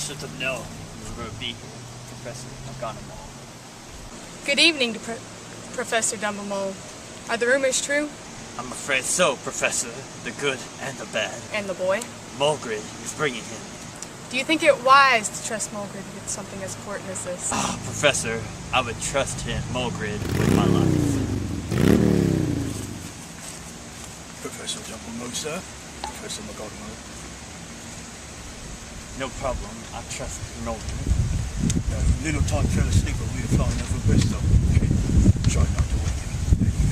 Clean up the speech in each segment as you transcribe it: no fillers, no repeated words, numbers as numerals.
should have known you were a beacon, Professor McGonagall. Good evening, Professor Dumbledore. Are the rumors true? I'm afraid so, Professor. The good and the bad. And the boy? Mulgrid is bringing him. Do you think it wise to trust Mulgrid with something as important as this? Ah, Professor, I would trust him, Mulgrid, with my life. Professor Dumbledore, sir. Professor McGonagall. No problem. I trust Mulgrid. Little Todd fell asleep when we were flying over Bristol. Try not to wake him. There you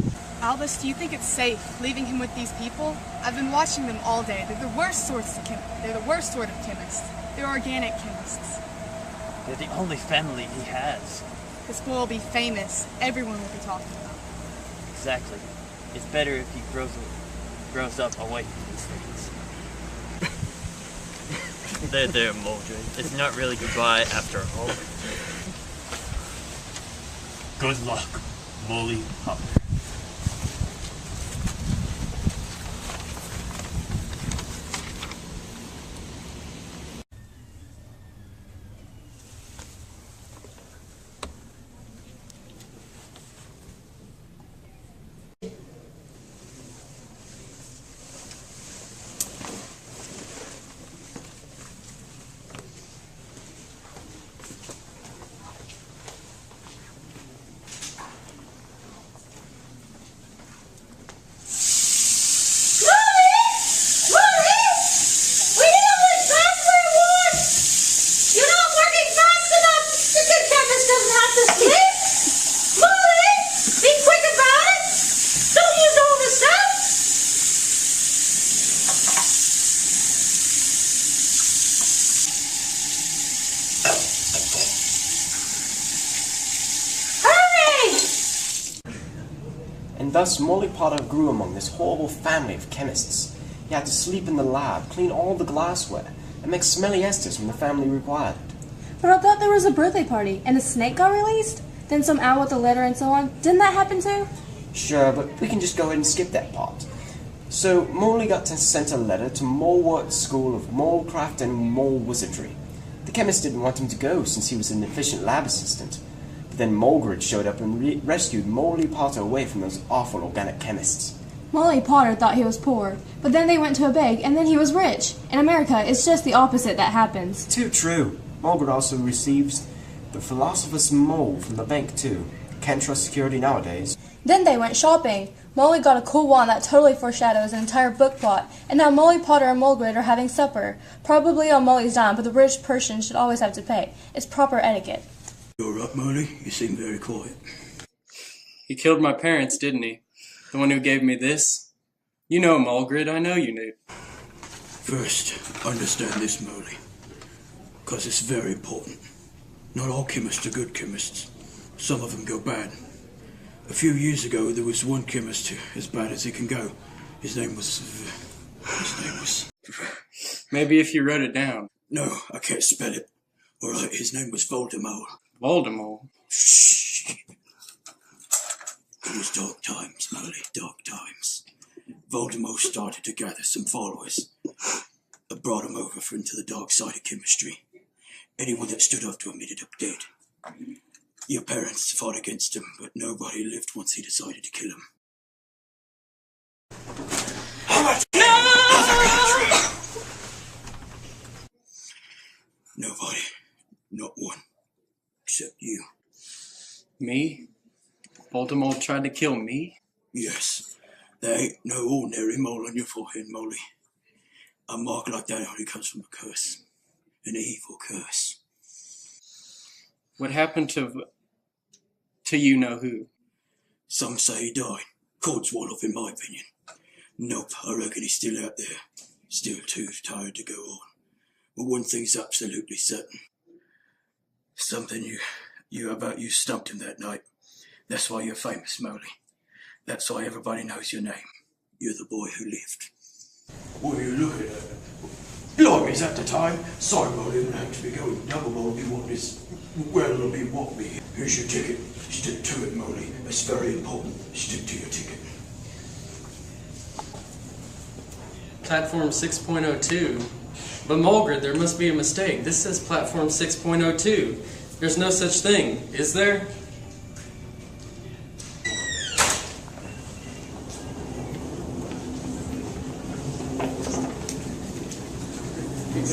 go. Albus, do you think it's safe leaving him with these people? I've been watching them all day. They're the worst sort of chemists. They're organic chemists. They're the only family he has. This boy will be famous. Everyone will be talking about him. Exactly. It's better if he grows up away from these things. There, Mulgrid. It's not really goodbye after all. Good luck, Moley Potter. And thus Moley Potter grew among this horrible family of chemists. He had to sleep in the lab, clean all the glassware, and make smelly esters when the family required it. But I thought there was a birthday party, and a snake got released? Then some owl with a letter and so on. Didn't that happen too? Sure, but we can just go ahead and skip that part. So, Moley got sent a letter to Moleworth School of Molecraft and Mole Wizardry. The chemist didn't want him to go since he was an efficient lab assistant. But then Mulgrid showed up and rescued Moley Potter away from those awful organic chemists. Moley Potter thought he was poor, but then they went to a bank, and then he was rich. In America, it's just the opposite that happens. Too true. Mulgrid also receives the Philosopher's Mole from the bank too. Can't trust security nowadays. Then they went shopping. Moley got a cool wand that totally foreshadows an entire book plot, and now Moley Potter and Mulgrid are having supper. Probably on Moley's dime, but the British person should always have to pay. It's proper etiquette. You're up, Moley. You seem very quiet. He killed my parents, didn't he? The one who gave me this? You know, Mulgrid, I know you knew. First, understand this, Moley. Because it's very important. Not all chemists are good chemists. Some of them go bad. A few years ago, there was one chemist as bad as he can go. His name was... Maybe if you wrote it down. No, I can't spell it. All right, his name was Voldemort. Voldemort? Shh. It was dark times, Moley, dark times. Voldemort started to gather some followers. I brought him over into the dark side of chemistry. Anyone that stood up to him ended up dead. Your parents fought against him, but nobody lived once he decided to kill him. Nobody. Not one. Except you. Me? Voldemort tried to kill me? Yes. There ain't no ordinary mole on your forehead, Moley. A mark like that only comes from a curse. An evil curse. What happened to you-know-who? Some say he died. Codswallop, in my opinion. Nope, I reckon he's still out there. Still too tired to go on. But one thing's absolutely certain. Something you stumped him that night. That's why you're famous, Moley. That's why everybody knows your name. You're the boy who lived. What are you looking at? Blimey's at the time. Sorry, Moley, I'm going to have to be going. Double will be what is... Well, it'll be what be. Here's your ticket. Stick to it, Moley. It's very important. Stick to your ticket. platform 6.02. But Mulgrid, there must be a mistake. This says platform 6.02. There's no such thing, is there?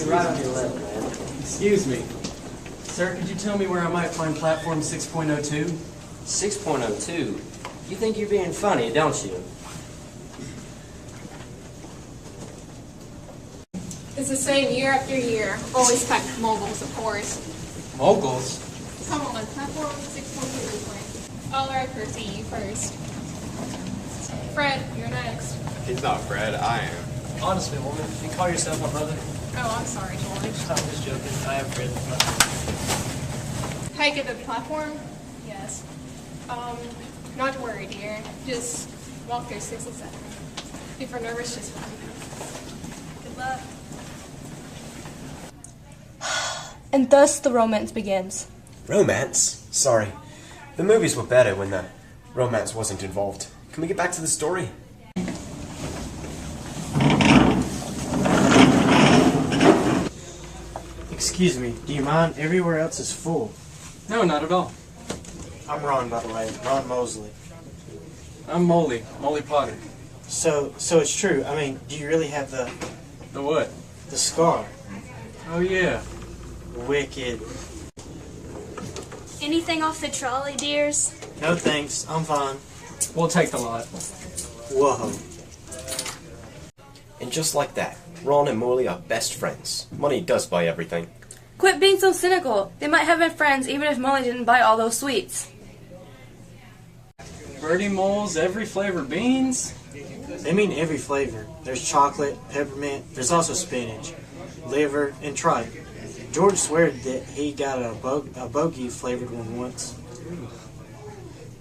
Right on your left, man. Excuse me. Sir, could you tell me where I might find platform 6.02? 6.02? You think you're being funny, don't you? It's the same year after year. Always packed with moguls, of course. Moguls? Come on, platform 6.2. All right, Percy, you first. Fred, you're next. He's not Fred, I am. Honestly, woman, you call yourself my brother? Oh, I'm sorry, George. I'm just joking. I am Fred. How you get to the platform? Yes. Not to worry, dear. Just walk through 6 and 7. If you're nervous, just run. Good luck. And thus the romance begins. Romance? Sorry. The movies were better when the romance wasn't involved. Can we get back to the story? Excuse me, do you mind? Everywhere else is full. No, not at all. I'm Ron, by the way. Ron Mosley. I'm Moley Potter. So it's true. I mean, do you really have the what? the scar? Oh, yeah. Wicked. Anything off the trolley, dears? No thanks, I'm fine. We'll take the lot. Whoa. And just like that, Ron and Moley are best friends. Money does buy everything. Quit being so cynical. They might have been friends even if Molly didn't buy all those sweets. Birdie moles, every flavor beans? They mean every flavor. There's chocolate, peppermint, there's also spinach, liver, and tripe. George swears that he got a bogey flavored one once.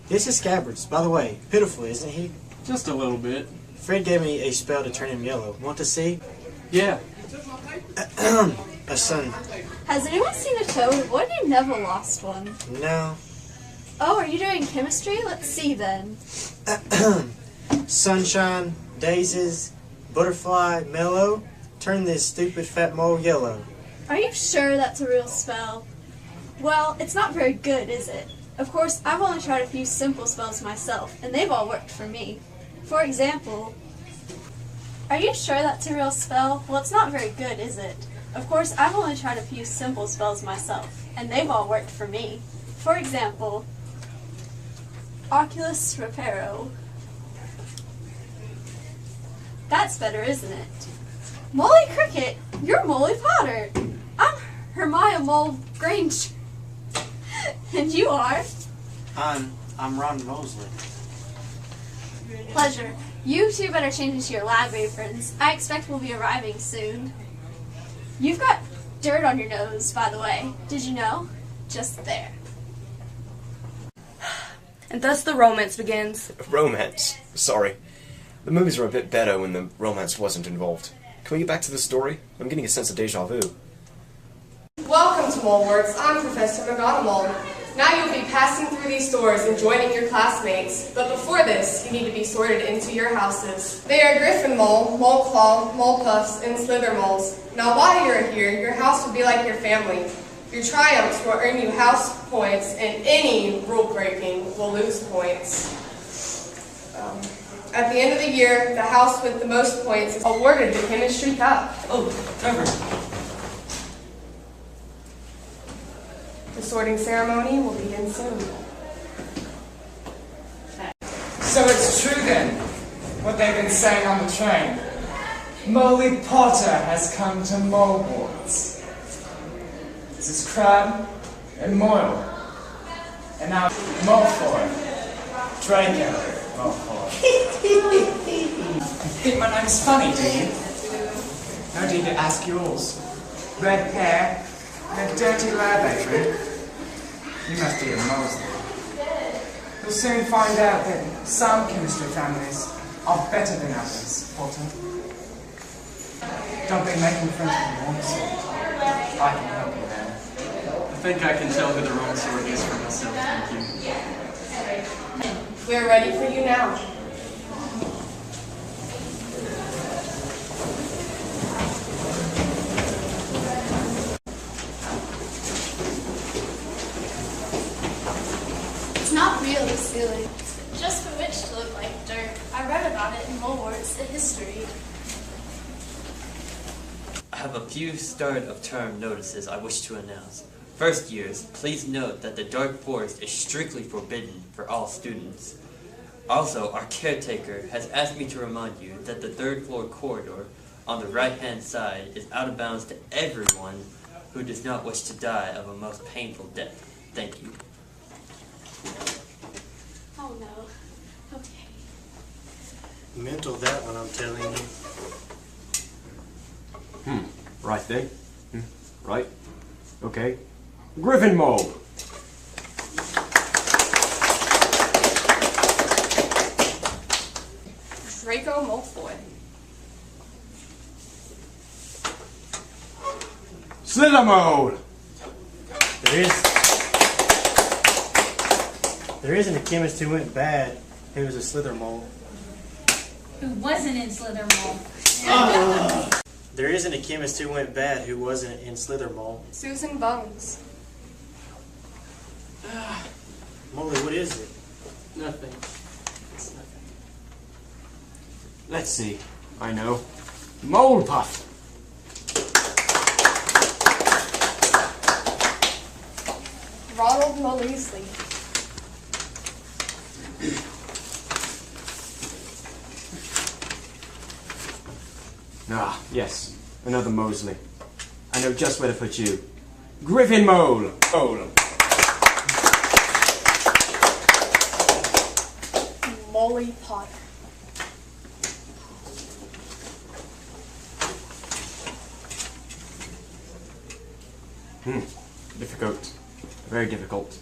This is Scabbards, by the way. Pitiful, isn't he? Just a little bit. Fred gave me a spell to turn him yellow. Want to see? Yeah. A sun. Has anyone seen a toad? What if you never lost one? No. Oh, are you doing chemistry? Let's see then. Sunshine, daisies, butterfly, mellow. Turn this stupid fat mole yellow. Are you sure that's a real spell? Well, it's not very good, is it? Of course, I've only tried a few simple spells myself, and they've all worked for me. For example, are you sure that's a real spell? Well, it's not very good, is it? Of course, I've only tried a few simple spells myself, and they've all worked for me. For example, Oculus Reparo. That's better, isn't it? Molly Cricket, you're Molly Potter. I'm Hermione Mole Grange. And you are? I'm Ron Mosley. Pleasure. You two better change into your lab aprons. I expect we'll be arriving soon. You've got dirt on your nose, by the way. Did you know? Just there. And thus the romance begins. Romance? Sorry. The movies were a bit better when the romance wasn't involved. Can we get back to the story? I'm getting a sense of deja vu. Welcome to Mole Words. I'm Professor McGonagall. Now you'll be passing through these doors and joining your classmates. But before this, you need to be sorted into your houses. They are Griffin Mole, Mole Claw, Mole Puffs, and Slither Moles. Now while you're here, your house will be like your family. Your triumphs will earn you house points, and any rule breaking will lose points. At the end of the year, the house with the most points is awarded the Chemistry Cup. Oh, Trevor. The sorting ceremony will begin soon. So it's true then, what they've been saying on the train. Moley Potter has come to Molewards. This is Crab and Moyle. And now Malfoy. Draco Malfoy. You think my name's funny, do you? How do you ask yours? Red hair and a dirty lab apron? You must be a Mosley. You'll soon find out that some chemistry families are better than others, Potter. Don't be making friends with the wrong sort. I can help you there. I think I can tell who the wrong sort is for myself, thank you. We're ready for you now. about it in Moleworth's history. I have a few start of term notices I wish to announce. First years, please note that the dark forest is strictly forbidden for all students. Also, our caretaker has asked me to remind you that the third floor corridor on the right-hand side is out of bounds to everyone who does not wish to die of a most painful death. Thank you. Oh no. Okay. Mental that one, I'm telling you. Right then. Right. Okay. Griffin Mole. Draco Malfoy. Slither Mole. There isn't a chemist who went bad who was a slither mole. Who wasn't in Slither Mole. There isn't a chemist who went bad who wasn't in slither mole. Susan Bones. Moley, what is it? Nothing. It's nothing. Let's see. I know. Mole Puff. Ronald Molesley. Ah, yes. Another Mosley. I know just where to put you. Griffin Mole. Mole. Moley Potter. Difficult. Very difficult.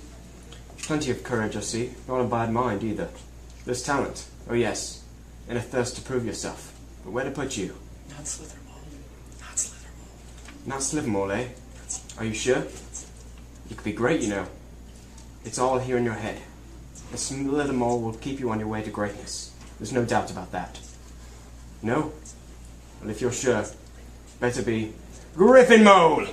Plenty of courage, I see. Not a bad mind, either. There's talent. Oh, yes. And a thirst to prove yourself. But where to put you? Not Slithermole. Not Slithermole. Not Slithermole, eh? Are you sure? You could be great, you know. It's all here in your head. A Slithermole will keep you on your way to greatness. There's no doubt about that. No? Well, if you're sure, better be Griffin Mole!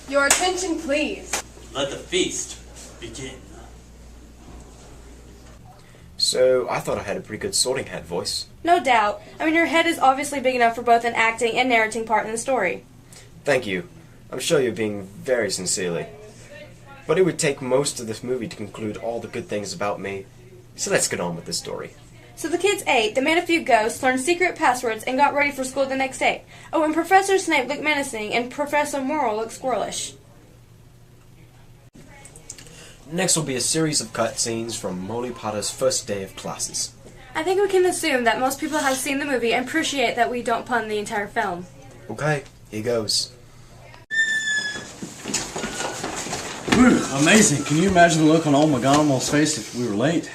Your attention, please. Let the feast begin. So, I thought I had a pretty good sorting hat voice. No doubt. I mean, your head is obviously big enough for both an acting and narrating part in the story. Thank you. I'm sure you're being very sincerely. But it would take most of this movie to conclude all the good things about me. So let's get on with the story. So the kids ate, they made a few ghosts, learned secret passwords, and got ready for school the next day. Oh, and Professor Snape looked menacing, and Professor Morrill looked squirrelish. Next will be a series of cutscenes from Moley Potter's first day of classes. I think we can assume that most people have seen the movie and appreciate that we don't pun the entire film. Okay, here goes. Whew, amazing. Can you imagine the look on old McGonagall's face if we were late?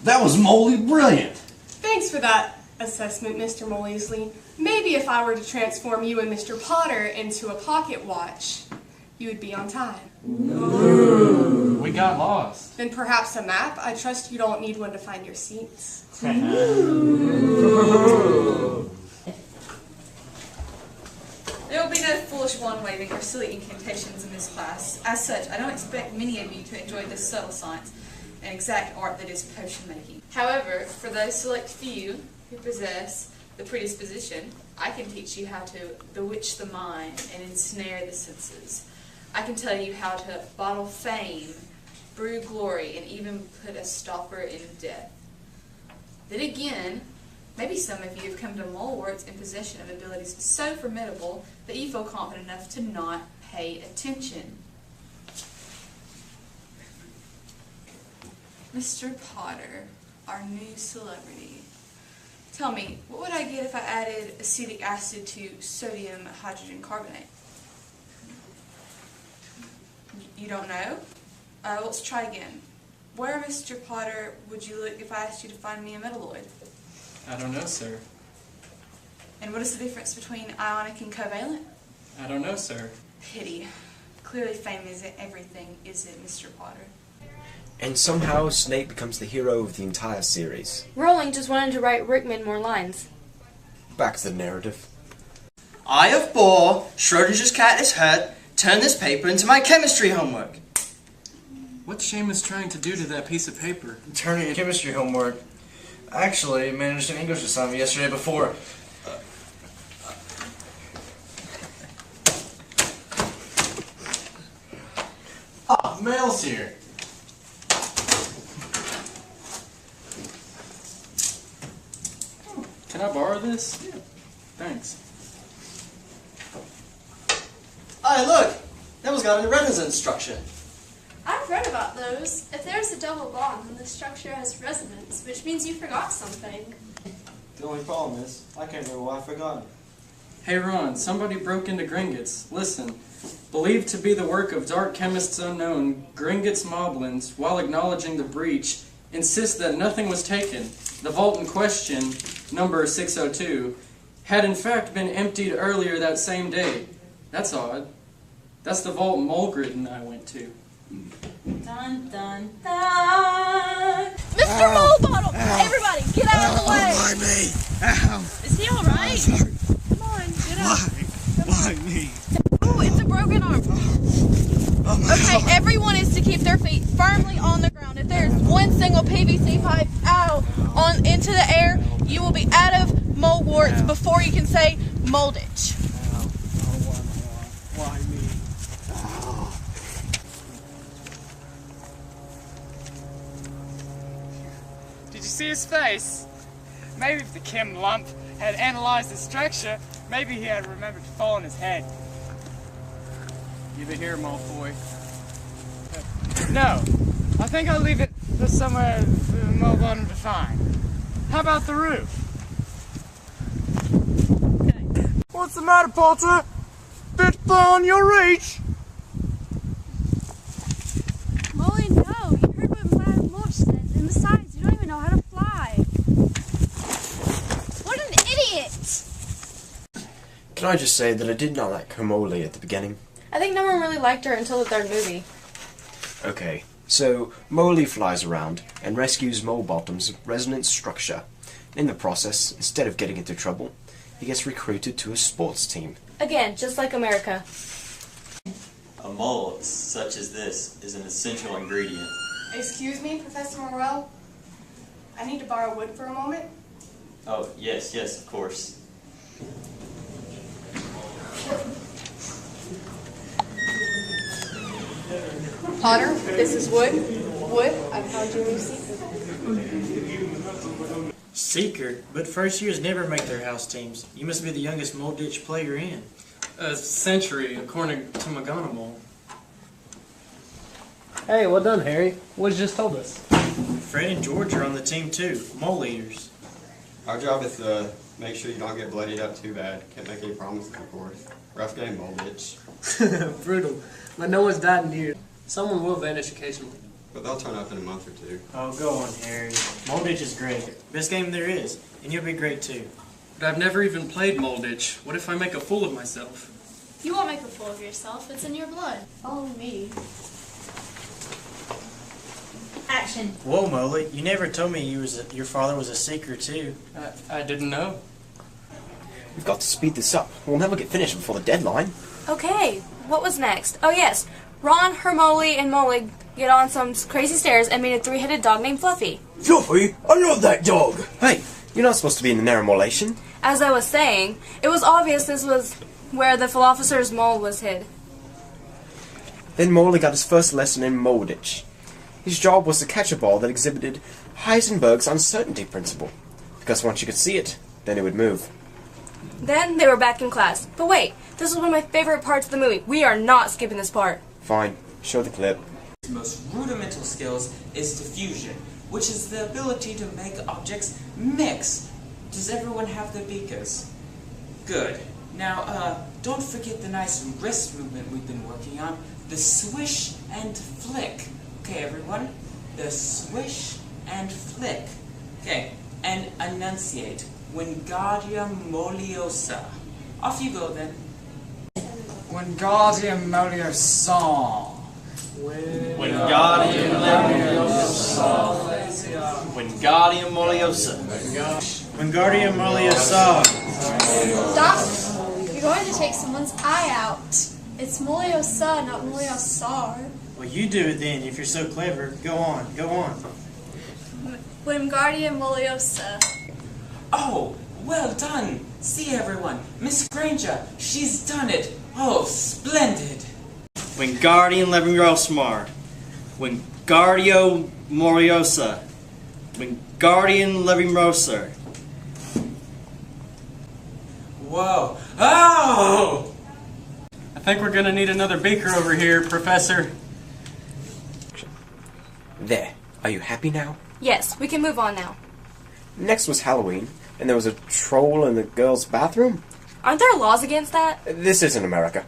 That was Moley brilliant. Thanks for that assessment, Mr. Molesley. Maybe if I were to transform you and Mr. Potter into a pocket watch, you would be on time. Ooh. We got lost. Then perhaps a map? I trust you don't need one to find your seats. There will be no foolish wand-waving or silly incantations in this class. As such, I don't expect many of you to enjoy this subtle science and exact art that is potion making. However, for those select few who possess the predisposition, I can teach you how to bewitch the mind and ensnare the senses. I can tell you how to bottle fame, brew glory, and even put a stopper in death. Then again, maybe some of you have come to Moleworths in possession of abilities so formidable that you feel confident enough to not pay attention. Mr. Potter, our new celebrity. Tell me, what would I get if I added acetic acid to sodium hydrogen carbonate? You don't know? Let's try again. Where, Mr. Potter, would you look if I asked you to find me a metalloid? I don't know, sir. And what is the difference between ionic and covalent? I don't know, sir. Pity. Clearly fame isn't everything, is it, Mr. Potter? And somehow Snape becomes the hero of the entire series. Rowling just wanted to write Rickman more lines. Back to the narrative. I have bore Schrodinger's cat is hurt, turn this paper into my chemistry homework. What's Seamus trying to do to that piece of paper? Turn in chemistry homework. Actually, I managed an English assignment yesterday before. Mail's here. Can I borrow this? Yeah. Thanks. Hey, look! That one's got a resonance structure. I've read about those. If there's a double bond, then the structure has resonance, which means you forgot something. The only problem is, I can't remember why I forgot. Hey Ron, somebody broke into Gringotts. Listen. Believed to be the work of dark chemists unknown, Gringotts Moblins, while acknowledging the breach, insist that nothing was taken. The vault in question, number 602, had in fact been emptied earlier that same day. That's odd. That's the vault Molgrid and I went to. Dun, dun, dun. Mr. Molebottle! Everybody, get out of the way! Why me? Ow! Is he alright? Come on, get out. Why me? Oh, it's a broken arm. Okay, everyone is to keep their feet firmly on the ground. If there's one single PVC pipe out into the air, you will be out of moldwarts before you can say moldage. Why me? Did you see his face? Maybe if the chem lump had analyzed the structure, maybe he had remembered to fall on his head. Give it here, Malfoy. No, I think I'll leave it for somewhere for Molebottom to find. How about the roof? What's the matter, Potter? Bit far on your reach? Moley, no, you heard what Madame Mulch said, and besides, you don't even know how to fly. What an idiot! Can I just say that I did not like Moley at the beginning? I think no one really liked her until the third movie. Okay, so Moley flies around and rescues Molebottom's resonance structure. In the process, instead of getting into trouble, he gets recruited to a sports team. Again, just like America. A mold such as this is an essential ingredient. Excuse me, Professor Morell? I need to borrow wood for a moment. Oh, yes, of course. Potter, this is wood. Wood, I found you a new secret. Secret? But first years never make their house teams. You must be the youngest mold ditch player in. A century, according to McGonagall. Hey, well done, Harry. What you just told us? Fred and George are on the team too, mole eaters. Our job is to make sure you don't get bloodied up too bad. Can't make any promises, of course. Rough game, mole ditch. Brutal. But no one's died in years. Someone will vanish occasionally. But they'll turn up in a month or two. Oh, go on, Harry. Mole ditch is great. Best game there is, and you'll be great too. But I've never even played Molditch. What if I make a fool of myself? You won't make a fool of yourself. It's in your blood. Follow me. Action. Whoa, Moley, you never told me your father was a seeker too. I didn't know. We've got to speed this up. We'll never get finished before the deadline. Okay, what was next? Oh yes, Ron, Hermione, and Moley get on some crazy stairs and meet a three-headed dog named Fluffy. Fluffy? I love that dog! Hey, you're not supposed to be in the Narramolation. As I was saying, it was obvious this was where the Philosophers' mole was hid. Then Moley got his first lesson in Molditch. His job was to catch a ball that exhibited Heisenberg's uncertainty principle, because once you could see it, then it would move. Then they were back in class. But wait, this was one of my favorite parts of the movie. We are not skipping this part. Fine, show the clip. His most rudimental skills is diffusion, which is the ability to make objects mix. Does everyone have their beakers? Good. Now, don't forget the nice wrist movement we've been working on. The swish and flick. Okay, everyone? The swish and flick. Okay, and enunciate. Wingardium Moliosa. Off you go, then. Wingardium Moliosa. Wingardium Moliosa. Wingardium Moliosa. Wingardium Moliosa. Stop! You're going to take someone's eye out. It's Moliosa, not Moliosar. Well, you do it then, if you're so clever. Go on, go on. Wingardium Leviosa. Oh, well done. See, everyone. Miss Granger, she's done it. Oh, splendid. Wingardium Leviosa. Wingardium Moriosa. Wingardium Leviosa. Whoa. Oh! I think we're going to need another beaker over here, Professor. There. Are you happy now? Yes, we can move on now. Next was Halloween, and there was a troll in the girls' bathroom. Aren't there laws against that? This isn't America.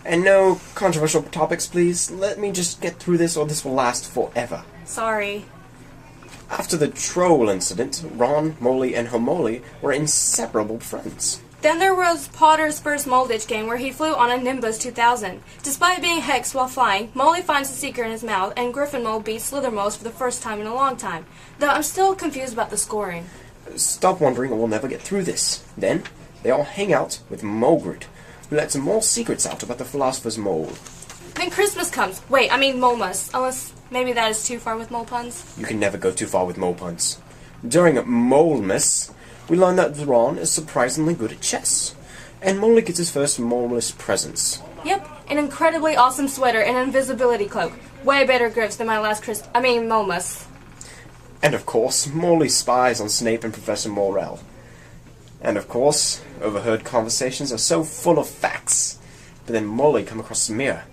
And no controversial topics, please. Let me just get through this, or this will last forever. Sorry. After the troll incident, Ron, Moley, and Moley were inseparable friends. Then there was Potter's first Molditch game where he flew on a Nimbus 2000. Despite being hexed while flying, Moley finds the secret in his mouth, and Griffin Mole beats Slither Moles for the first time in a long time. Though I'm still confused about the scoring. Stop wondering, or we'll never get through this. Then, they all hang out with Molgrid, who lets more secrets out about the Philosopher's Mole. Then Christmas comes. Wait, I mean Molemas. Unless maybe that is too far with mole puns. You can never go too far with mole puns. During Molemas, we learn that Ron is surprisingly good at chess, and Moley gets his first Molemas presents. Yep, an incredibly awesome sweater and an invisibility cloak. Way better grips than my last Molemas. And of course, Moley spies on Snape and Professor Morell. And of course, overheard conversations are so full of facts. But then Moley come across the mirror,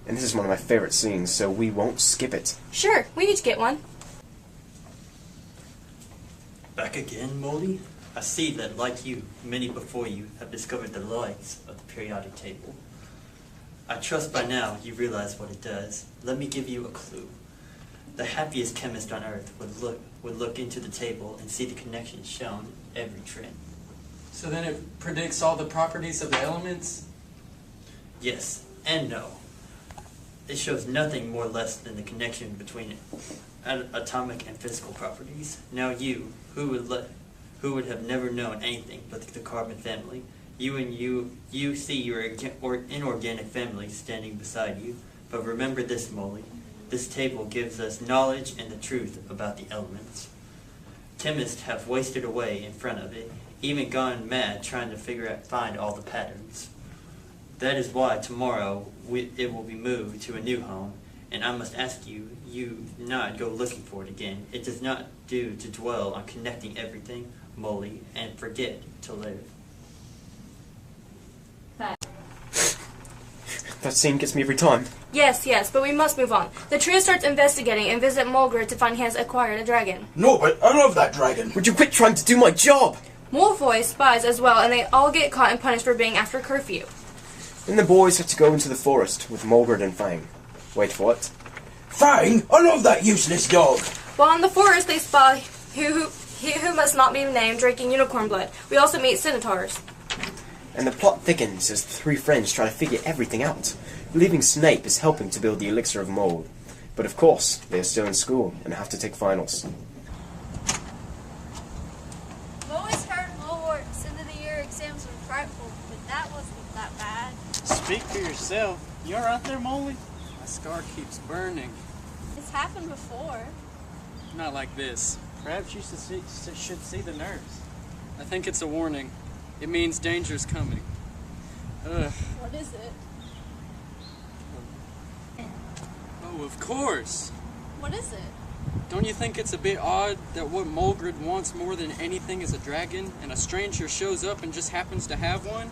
and this is one of my favorite scenes, so we won't skip it. Sure, we each get one. Back again, Moley? I see that, like you, many before you have discovered the lights of the periodic table. I trust by now you realize what it does. Let me give you a clue. The happiest chemist on Earth would look into the table and see the connections shown in every trend. So then it predicts all the properties of the elements? Yes and no. It shows nothing more or less than the connection between atomic and physical properties. Now you, who would have never known anything but the carbon family, you see your inorganic family standing beside you. But remember this, Moley. This table gives us knowledge and the truth about the elements. Chemists have wasted away in front of it, even gone mad trying to find all the patterns. That is why tomorrow it will be moved to a new home, and I must ask you not go looking for it again. It does not do to dwell on connecting everything, Moley, and forget to live. That scene gets me every time. Yes, but we must move on. The trio starts investigating and visit Molgrid to find he has acquired a dragon. No, but I love that dragon. Would you quit trying to do my job? Malfoy spies as well, and they all get caught and punished for being after curfew. Then the boys have to go into the forest with Molgrid and Fang. Wait for it. Fang, I love that useless dog. While in the forest, they spy who must not be named drinking unicorn blood. We also meet Centaurs. And the plot thickens as the three friends try to figure everything out, believing Snape is helping to build the elixir of mold. But of course, they are still in school and have to take finals. I've always heard Molewort's end of the year exams were frightful, but that wasn't that bad. Speak for yourself. You alright there, Moley? My scar keeps burning. It's happened before. Not like this. Perhaps you should see the nurse. I think it's a warning. It means danger's coming. Ugh. What is it? Oh, of course. What is it? Don't you think it's a bit odd that what Molgrid wants more than anything is a dragon, and a stranger shows up and just happens to have one?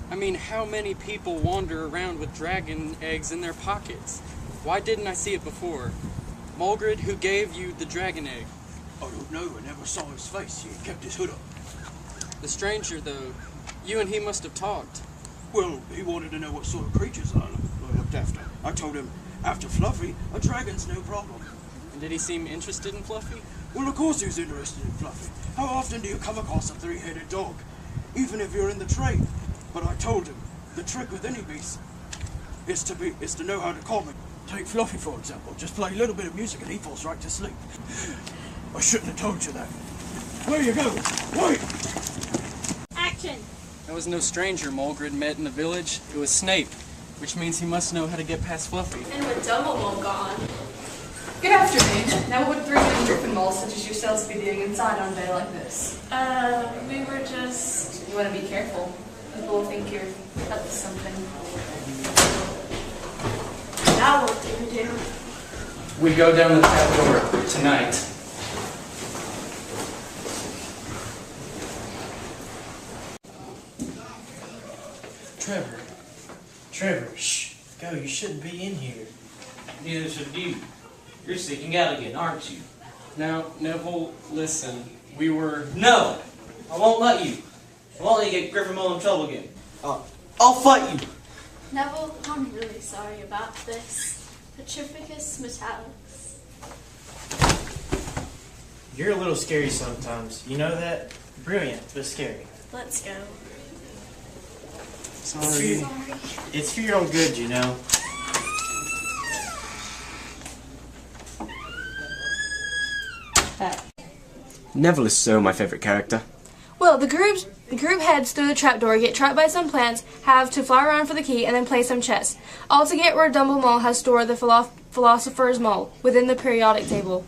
I mean, how many people wander around with dragon eggs in their pockets? Why didn't I see it before? Molgrid, who gave you the dragon egg? I don't know, I never saw his face. He kept his hood up. The stranger, though, you and he must have talked. Well, he wanted to know what sort of creatures I looked after. I told him, after Fluffy, a dragon's no problem. And did he seem interested in Fluffy? Well, of course he was interested in Fluffy. How often do you come across a three-headed dog? Even if you're in the trade. But I told him, the trick with any beast is to know how to calm him. Take Fluffy, for example. Just play a little bit of music and he falls right to sleep. I shouldn't have told you that. Where you go? Wait! Action! That was no stranger Molgrid met in the village. It was Snape. which means he must know how to get past Fluffy. And with Dumbledore gone. Good afternoon. Now what would three good Griffin moles such as yourselves be doing inside on a day like this? We were just... You want to be careful. People will think you're up to something. Now what do we do? We go down the trap door tonight. Trevor, shh. Go, you shouldn't be in here. Neither should you. You're seeking out again, aren't you? Now, Neville, listen. We were... No! I won't let you. I won't let you get Griffin Mole in trouble again. I'll fight you! Neville, I'm really sorry about this. Petrificus metallicus. You're a little scary sometimes. You know that? Brilliant, but scary. Let's go. Sorry. It's for your own good, you know. Neville is so my favourite character. Well, the group heads through the trapdoor, get trapped by some plants, have to fly around for the key, and then play some chess. All to get where Dumbledore has stored the Philosopher's Mole, within the periodic table.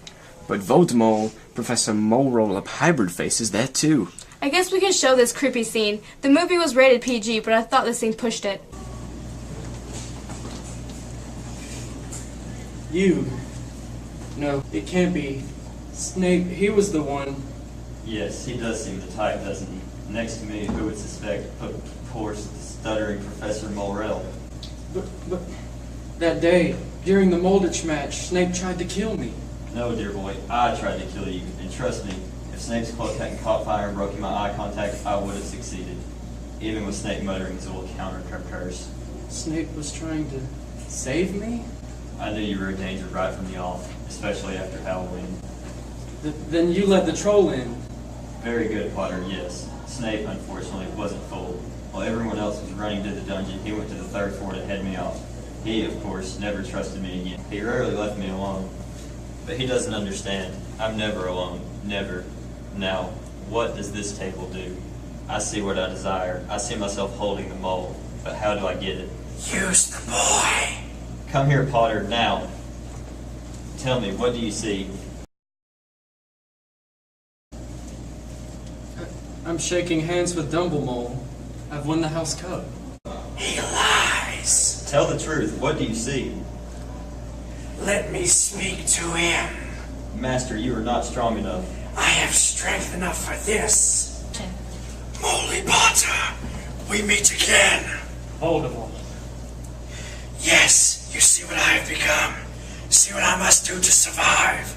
But Voldemort, Professor Mole Roll-Up Hybrid Face is there too. I guess we can show this creepy scene. The movie was rated PG, but I thought this scene pushed it. You. No, it can't be. Snape, he was the one. Yes, he does seem the type, doesn't he? Next to me, who would suspect poor stuttering Professor Morell? But that day, during the Molditch match, Snape tried to kill me. No, dear boy, I tried to kill you, and trust me, if Snape's cloak hadn't caught fire and broken my eye contact, I would have succeeded. Even with Snape muttering his little counter curse. Snape was trying to save me? I knew you were a danger right from the off, especially after Halloween. Then you let the troll in. Very good, Potter, yes. Snape, unfortunately, wasn't fooled. While everyone else was running to the dungeon, he went to the third floor to head me off. He, of course, never trusted me again. He rarely left me alone. But he doesn't understand. I'm never alone. Never. Now, what does this table do? I see what I desire. I see myself holding the mole. But how do I get it? Use the boy. Come here, Potter, now. Tell me, what do you see? I'm shaking hands with Dumbledore. I've won the House Cup. He lies. Tell the truth. What do you see? Let me speak to him. Master, you are not strong enough. I have strength enough for this. Moley Potter, we meet again. Voldemort. Yes, you see what I have become. See what I must do to survive.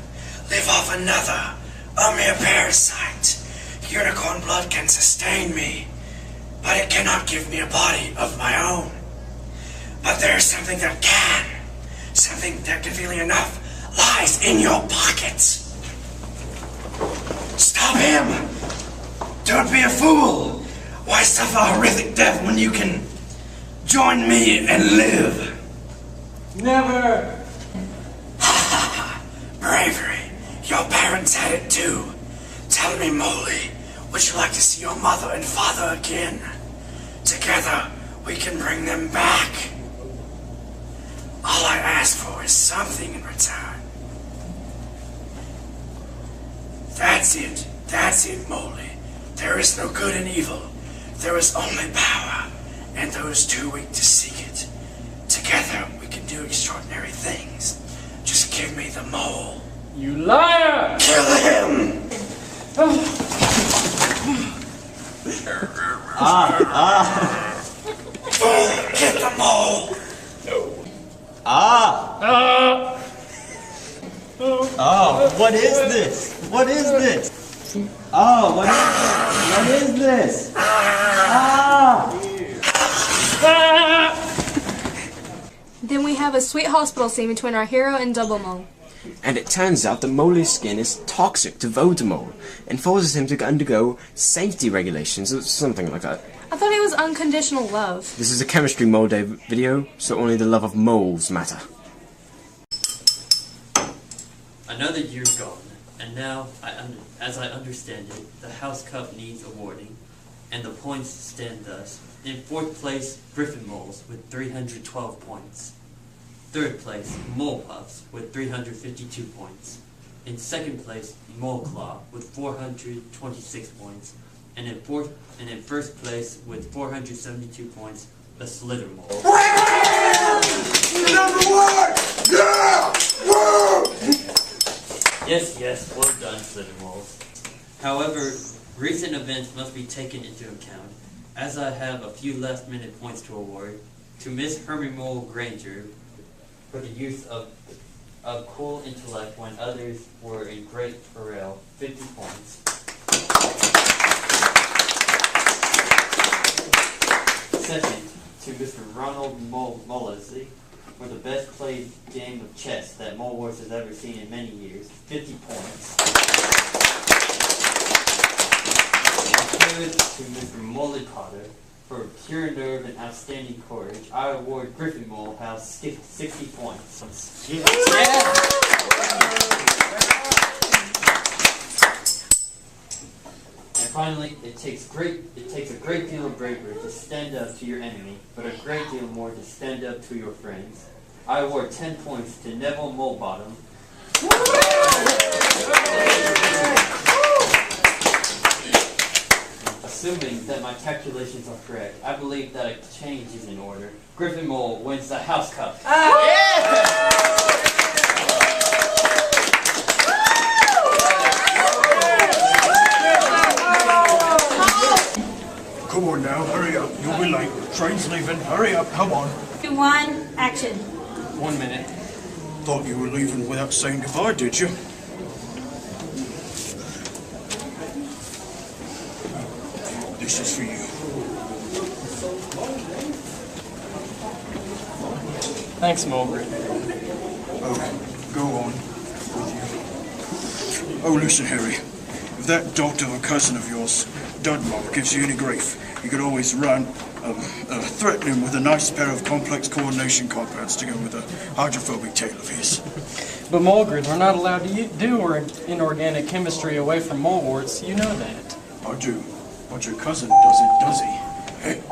Live off another, a mere parasite. Unicorn blood can sustain me, but it cannot give me a body of my own. But there is something that can. Something that, conveniently enough, lies in your pockets. Stop him! Don't be a fool! Why suffer a horrific death when you can join me and live? Never! Bravery. Your parents had it too. Tell me, Moley, would you like to see your mother and father again? Together, we can bring them back. All I ask for is something in return. That's it, Moley. There is no good and evil. There is only power, and those too weak to seek it. Together, we can do extraordinary things. Just give me the mole. You liar! Kill him! Get the mole! Oh, what is this? What is this? Oh, what is this? Then we have a sweet hospital scene between our hero and Dumbledore. And it turns out that Moley's skin is toxic to Voldemort and forces him to undergo safety regulations or something like that. I thought it was unconditional love. This is a chemistry mole day video, so only the love of moles matter. Another year gone, and now, as I understand it, the House Cup needs awarding. and the points stand thus. In 4th place, Griffin Moles with 312 points. 3rd place, Mole Puffs with 352 points. In 2nd place, Mole Claw with 426 points. And in 1st place with 472 points, the Slither Mole. Number 1! Yeah! Woo! Yes, well done, Slither Moles. However, recent events must be taken into account, as I have a few last-minute points to award to Miss Hermie Granger for the use of cool intellect when others were in great peril, 50 points. Second, to Mr. Ronald Moley for the best played game of chess that Molewars has ever seen in many years, 50 points. Third, to Mr. Moley Potter for pure nerve and outstanding courage, I award Griffin Mole House 60 points. Yeah. And finally, it takes a great deal of bravery to stand up to your enemy, but a great deal more to stand up to your friends. I award 10 points to Neville Molebottom. Assuming that my calculations are correct, I believe that a change is in order. Griffin Mole wins the House Cup. Come on now, hurry up. You'll be late. Train's leaving. Hurry up, come on. 2, 1, action. 1 minute. Thought you were leaving without saying goodbye, did you? This is for you. Thanks, Mulgrew. Okay, go on with you. Oh, listen, Harry. If that doctor or cousin of yours, Dudmore, gives you any grief, you could always threaten him with a nice pair of complex coordination compounds to go with a hydrophobic tail of his. But Mulgrew, we're not allowed to do inorganic chemistry away from molewarts. You know that. I do. But your cousin doesn't, does he? Hey.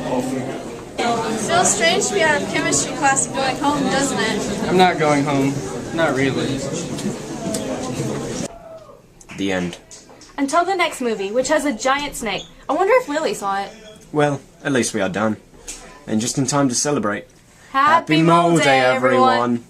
Off we go. It feels strange to be out of chemistry class and going home, doesn't it? I'm not going home. Not really. The end. Until the next movie, which has a giant snake. I wonder if Lily saw it. Well, at least we are done. And just in time to celebrate. Happy Mole Day, everyone!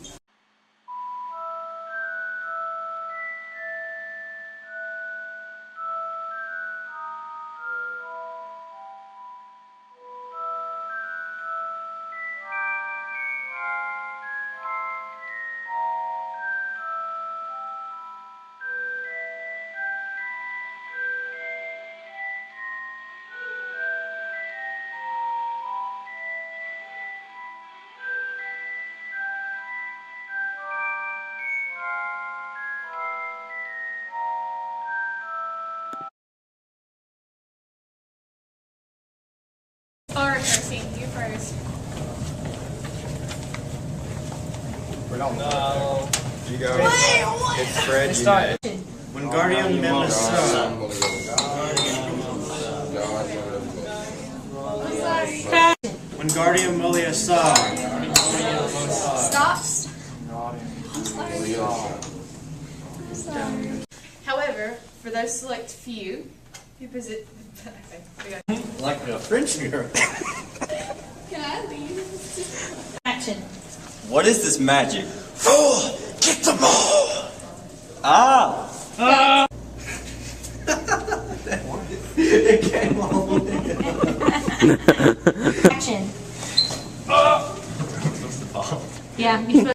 Alright, Percy, you first. No. You go. Wait, what? It's Fred. You Start. know. When Guardian members When Guardian Molia saw. Stop. However, for those select few who visit... Okay, we go. Like a French mirror. Can I leave? Action. What is this magic? Fool! Get them all! Ah! It came on. Action. Yeah, you're supposed